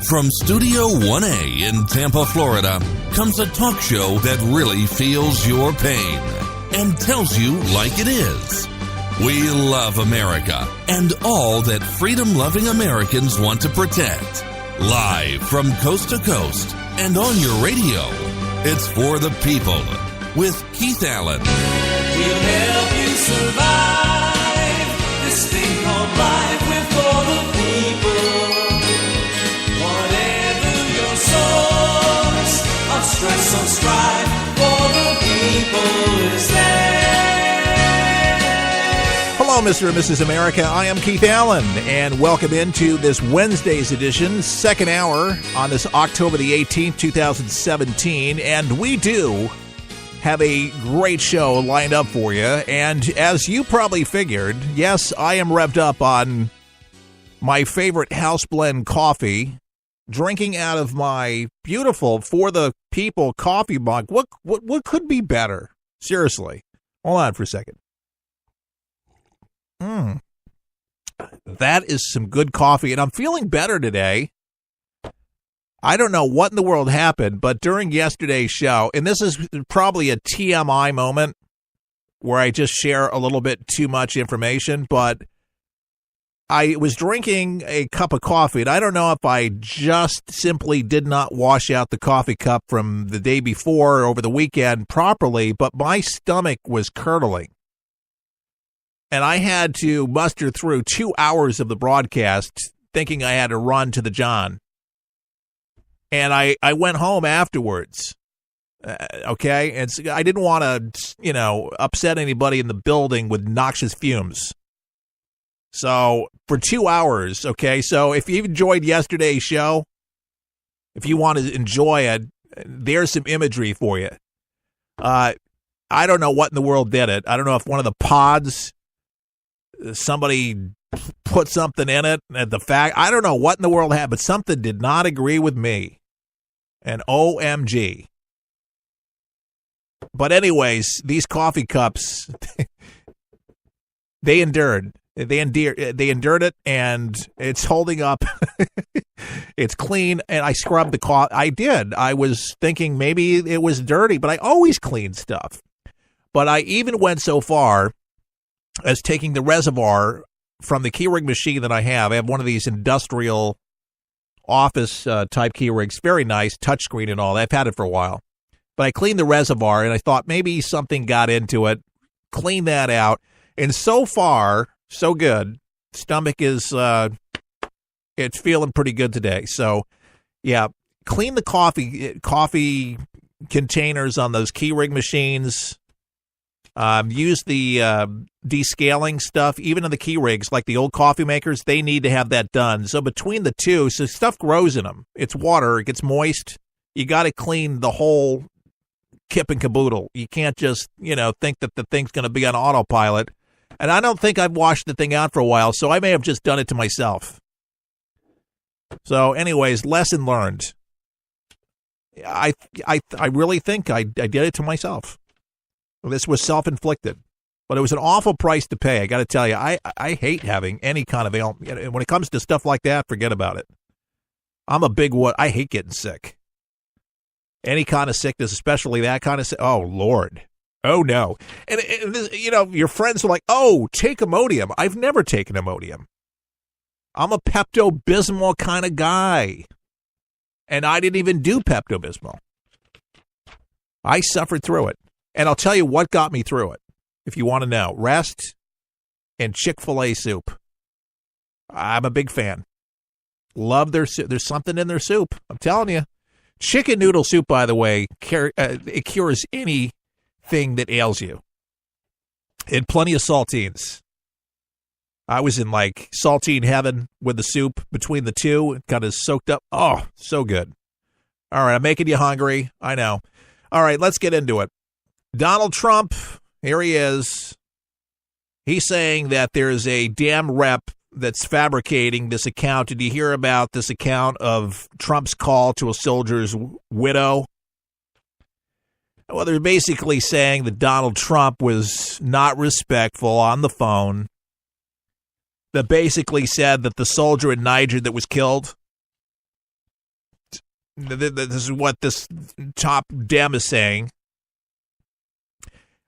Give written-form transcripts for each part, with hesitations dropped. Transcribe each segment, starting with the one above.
From Studio 1A in Tampa, Florida, comes a talk show that really feels your pain and tells you like it is. We love America and all that freedom-loving Americans want to protect. Live from coast to coast and on your radio, it's For the People with Keith Allen. We'll help you survive this thing called life. We're for the people. Whatever your source of stress or strife, for the people is there. Hello, Mr. and Mrs. America. I am Keith Allen, and welcome into this Wednesday's edition, second hour on this October the 18th, 2017. And we do have a great show lined up for you. And as you probably figured, yes, I am revved up on my favorite house blend coffee, drinking out of my beautiful For the People coffee mug. What could be better? Seriously. Hold on for a second. That is some good coffee, and I'm feeling better today. I don't know what in the world happened, but during yesterday's show, and this is probably a TMI moment where I just share a little bit too much information, but I was drinking a cup of coffee, and I don't know if I just simply did not wash out the coffee cup from the day before or over the weekend properly, but my stomach was curdling. And I had to muster through 2 hours of the broadcast thinking I had to run to the John. And I went home afterwards, okay? And so I didn't want to, upset anybody in the building with noxious fumes. So for 2 hours, okay? So if you enjoyed yesterday's show, if you want to enjoy it, there's some imagery for you. I don't know what in the world did it. I don't know if one of the pods, somebody put something in it. I don't know what in the world happened, but something did not agree with me. And OMG. But anyways, these coffee cups, they endured. They endured it, and it's holding up. It's clean, and I scrubbed the coffee. I did. I was thinking maybe it was dirty, but I always clean stuff. But I even went so far as taking the reservoir from the Keurig machine that I have. I have one of these industrial office type Keurigs, very nice, touchscreen and all. I've had it for a while. But I cleaned the reservoir, and I thought maybe something got into it, cleaned that out, and so far, so good. Stomach is, it's feeling pretty good today. So, yeah, clean the coffee containers on those Keurig machines. Use the descaling stuff, even in the Keurigs, like the old coffee makers, they need to have that done. So between the two, so stuff grows in them. It's water, it gets moist. You got to clean the whole kip and caboodle. You can't just, think that the thing's going to be on autopilot. And I don't think I've washed the thing out for a while, so I may have just done it to myself. So anyways, lesson learned. I really think I did it to myself. This was self-inflicted, but it was an awful price to pay. I got to tell you, I hate having any kind of ailment. When it comes to stuff like that, forget about it. I'm a big what? I hate getting sick. Any kind of sickness, especially that kind of sick. Oh, Lord. Oh, no. And your friends are like, oh, take Imodium. I've never taken Imodium. I'm a Pepto-Bismol kind of guy. And I didn't even do Pepto-Bismol. I suffered through it. And I'll tell you what got me through it, if you want to know. Rest and Chick-fil-A soup. I'm a big fan. Love their soup. There's something in their soup. I'm telling you. Chicken noodle soup, by the way, it cures anything that ails you. And plenty of saltines. I was in like saltine heaven with the soup between the two. It kind of soaked up. Oh, so good. All right, I'm making you hungry. I know. All right, let's get into it. Donald Trump, here he is. He's saying that there's a damn rep that's fabricating this account. Did you hear about this account of Trump's call to a soldier's widow? Well, they're basically saying that Donald Trump was not respectful on the phone, that basically said that the soldier in Niger that was killed, this is what this top Dem is saying.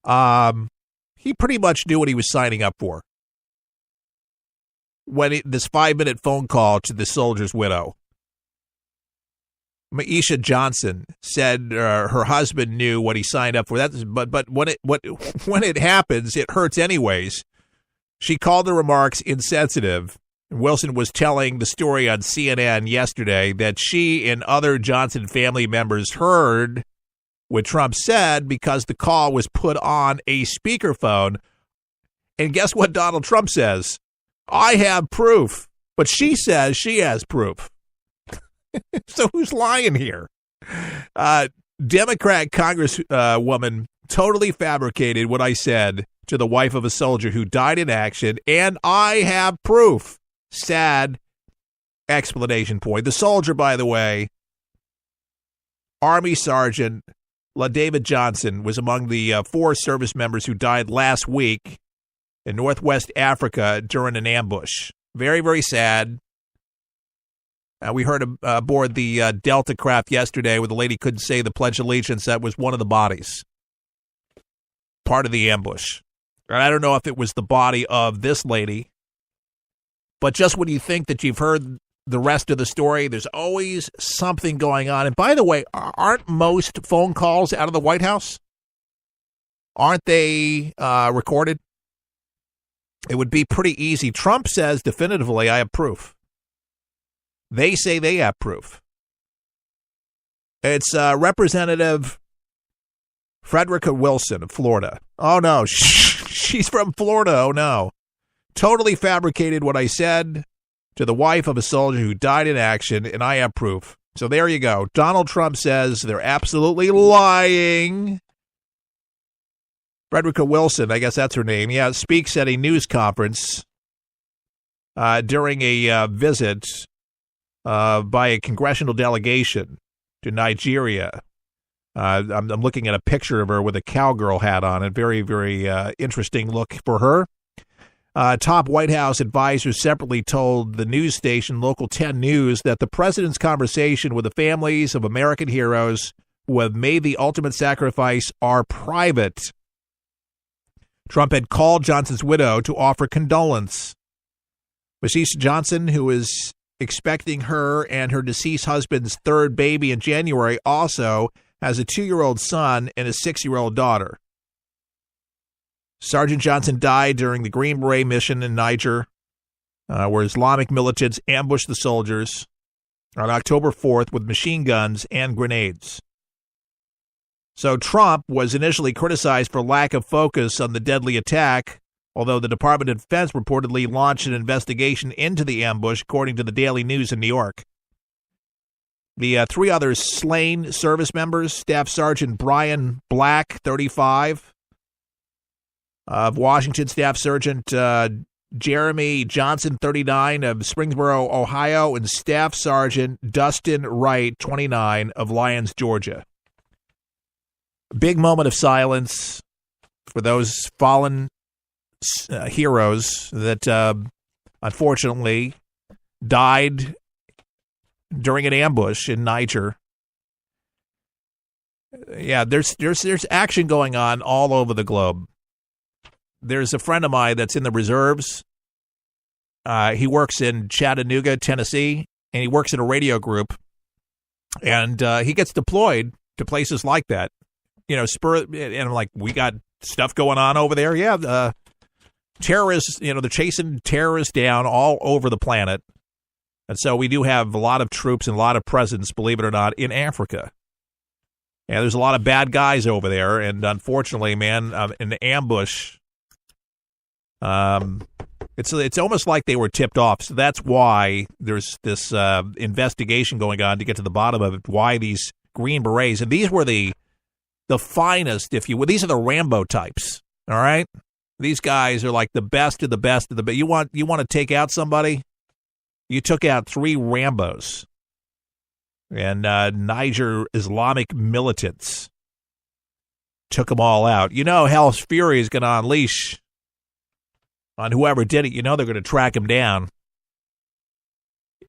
He pretty much knew what he was signing up for when this 5-minute phone call to the soldier's widow. Maisha Johnson said her husband knew what he signed up for. But when it happens, it hurts anyways. She called the remarks insensitive. Wilson was telling the story on CNN yesterday that she and other Johnson family members heard what Trump said because the call was put on a speakerphone. And guess what Donald Trump says? I have proof. But she says she has proof. So who's lying here? Democrat Congresswoman totally fabricated what I said to the wife of a soldier who died in action, and I have proof. Sad explanation point. The soldier, by the way, Army Sergeant LaDavid Johnson, was among the 4 service members who died last week in Northwest Africa during an ambush. Very, very sad. We heard aboard the Delta craft yesterday where the lady couldn't say the Pledge of Allegiance. That was one of the bodies, part of the ambush. And I don't know if it was the body of this lady, but just when you think that you've heard the rest of the story, there's always something going on. And by the way, aren't most phone calls out of the White House? Aren't they recorded? It would be pretty easy. Trump says definitively, I have proof. They say they have proof. It's Representative Frederica Wilson of Florida. Oh, no. She's from Florida. Oh, no. Totally fabricated what I said to the wife of a soldier who died in action, and I have proof. So there you go. Donald Trump says they're absolutely lying. Frederica Wilson, I guess that's her name, speaks at a news conference during a visit by a congressional delegation to Nigeria. I'm looking at a picture of her with a cowgirl hat on. A very, very interesting look for her. Top White House advisors separately told the news station Local 10 News that the president's conversation with the families of American heroes who have made the ultimate sacrifice are private. Trump had called Johnson's widow to offer condolence. Maisha Johnson, who is expecting her and her deceased husband's 3rd baby in January, also has a 2-year-old son and a 6-year-old daughter. Sergeant Johnson died during the Green Beret mission in Niger, where Islamic militants ambushed the soldiers on October 4th with machine guns and grenades. So Trump was initially criticized for lack of focus on the deadly attack, although the Department of Defense reportedly launched an investigation into the ambush, according to the Daily News in New York. The 3 other slain service members, Staff Sergeant Brian Black, 35, of Washington, Staff Sergeant Jeremy Johnson, 39, of Springboro, Ohio, and Staff Sergeant Dustin Wright, 29, of Lyons, Georgia. Big moment of silence for those fallen heroes that unfortunately died during an ambush in Niger. Yeah, there's action going on all over the globe. There's a friend of mine that's in the reserves. He works in Chattanooga, Tennessee, and he works in a radio group. And he gets deployed to places like that. And I'm like, we got stuff going on over there. Yeah, terrorists, they're chasing terrorists down all over the planet. And so we do have a lot of troops and a lot of presence, believe it or not, in Africa. Yeah, there's a lot of bad guys over there. And unfortunately, man, in the ambush, it's almost like they were tipped off. So that's why there's this investigation going on to get to the bottom of it, why these Green Berets. And these were the finest, if you will. These are the Rambo types, all right? These guys are like the best of the best of the best. You want to take out somebody? You took out 3 Rambos and Niger Islamic militants. Took them all out. Hell's Fury is going to unleash on whoever did it. They're going to track him down.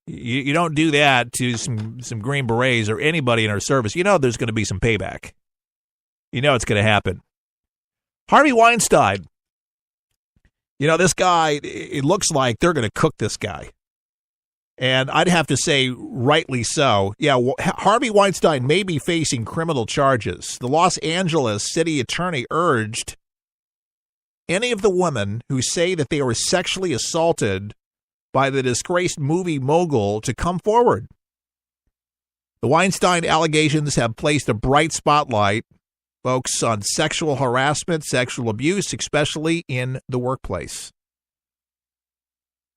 You don't do that to some Green Berets or anybody in our service. You know there's going to be some payback. You know it's going to happen. Harvey Weinstein. You know, this guy, it looks like they're going to cook this guy. And I'd have to say, rightly so. Yeah, Harvey Weinstein may be facing criminal charges. The Los Angeles city attorney urged any of the women who say that they were sexually assaulted by the disgraced movie mogul to come forward. The Weinstein allegations have placed a bright spotlight, folks, on sexual harassment, sexual abuse, especially in the workplace.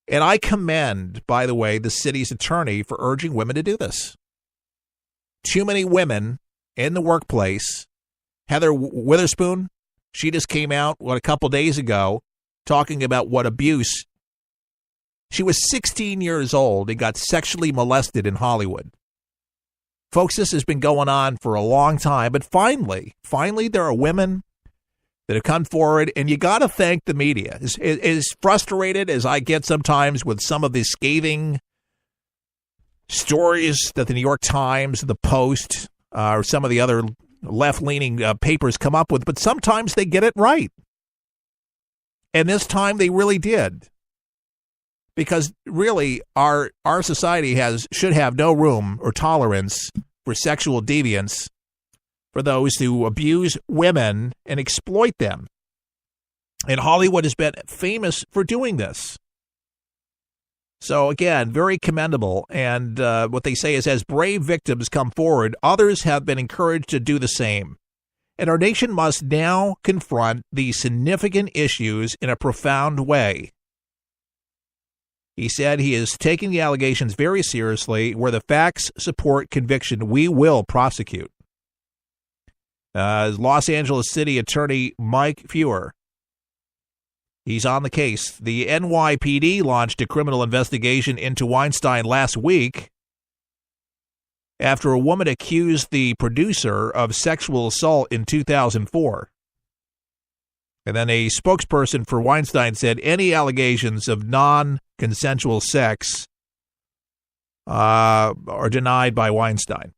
And I commend, by the way, the city's attorney for urging women to do this. Too many women in the workplace. Heather Witherspoon, she just came out, a couple days ago, talking about what abuse. She was 16 years old and got sexually molested in Hollywood. Folks, this has been going on for a long time, but finally, there are women that have come forward, and you got to thank the media. As frustrated as I get sometimes with some of the scathing stories that the New York Times, the Post, or some of the other left-leaning papers come up with, but sometimes they get it right. And this time they really did. Because really, our society should have no room or tolerance for sexual deviance, for those who abuse women and exploit them. And Hollywood has been famous for doing this. So again, very commendable. And what they say is, as brave victims come forward, others have been encouraged to do the same. And our nation must now confront these significant issues in a profound way. He said he is taking the allegations very seriously. Where the facts support conviction, we will prosecute. Los Angeles City Attorney Mike Feuer, he's on the case. The NYPD launched a criminal investigation into Weinstein last week after a woman accused the producer of sexual assault in 2004. And then a spokesperson for Weinstein said any allegations of non-consensual sex are denied by Weinstein.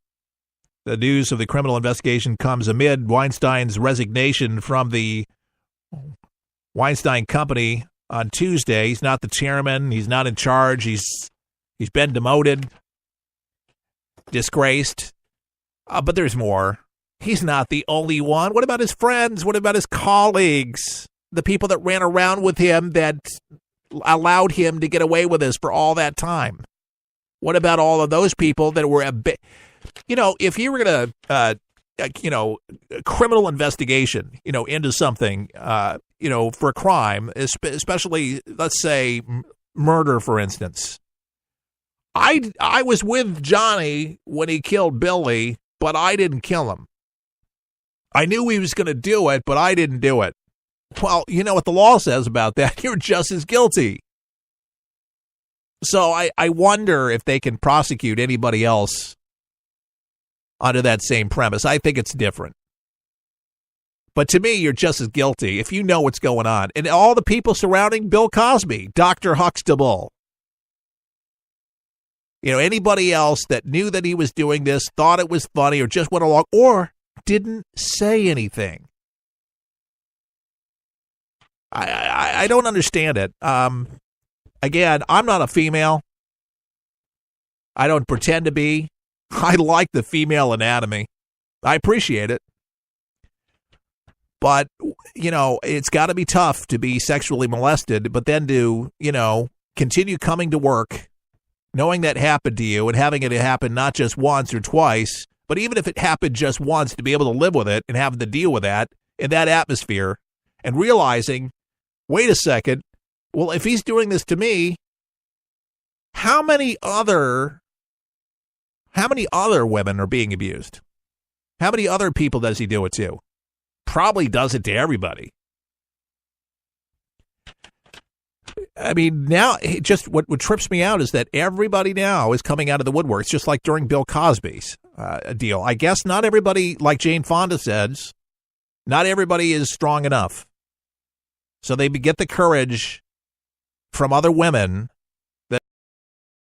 The news of the criminal investigation comes amid Weinstein's resignation from the Weinstein Company on Tuesday. He's not the chairman. He's not in charge. He's been demoted, disgraced. But there's more. He's not the only one. What about his friends? What about his colleagues? The people that ran around with him that allowed him to get away with this for all that time? What about all of those people that were if you were going to, a criminal investigation, into something, for a crime, especially, let's say, murder, for instance. I was with Johnny when he killed Billy, but I didn't kill him. I knew he was going to do it, but I didn't do it. Well, you know what the law says about that? You're just as guilty. So I wonder if they can prosecute anybody else under that same premise. I think it's different. But to me, you're just as guilty if you know what's going on. And all the people surrounding Bill Cosby, Dr. Huxtable, anybody else that knew that he was doing this, thought it was funny, or just went along, or didn't say anything. I don't understand it. Again, I'm not a female. I don't pretend to be. I like the female anatomy. I appreciate it. But, it's got to be tough to be sexually molested, but then to, continue coming to work, knowing that happened to you and having it happen not just once or twice, but even if it happened just once, to be able to live with it and having to deal with that in that atmosphere and realizing, wait a second, well, if he's doing this to me, how many other women are being abused? How many other people does he do it to? Probably does it to everybody. I mean, now, just what trips me out is that everybody now is coming out of the woodwork. It's just like during Bill Cosby's deal. I guess not everybody, like Jane Fonda says, not everybody is strong enough. So they get the courage from other women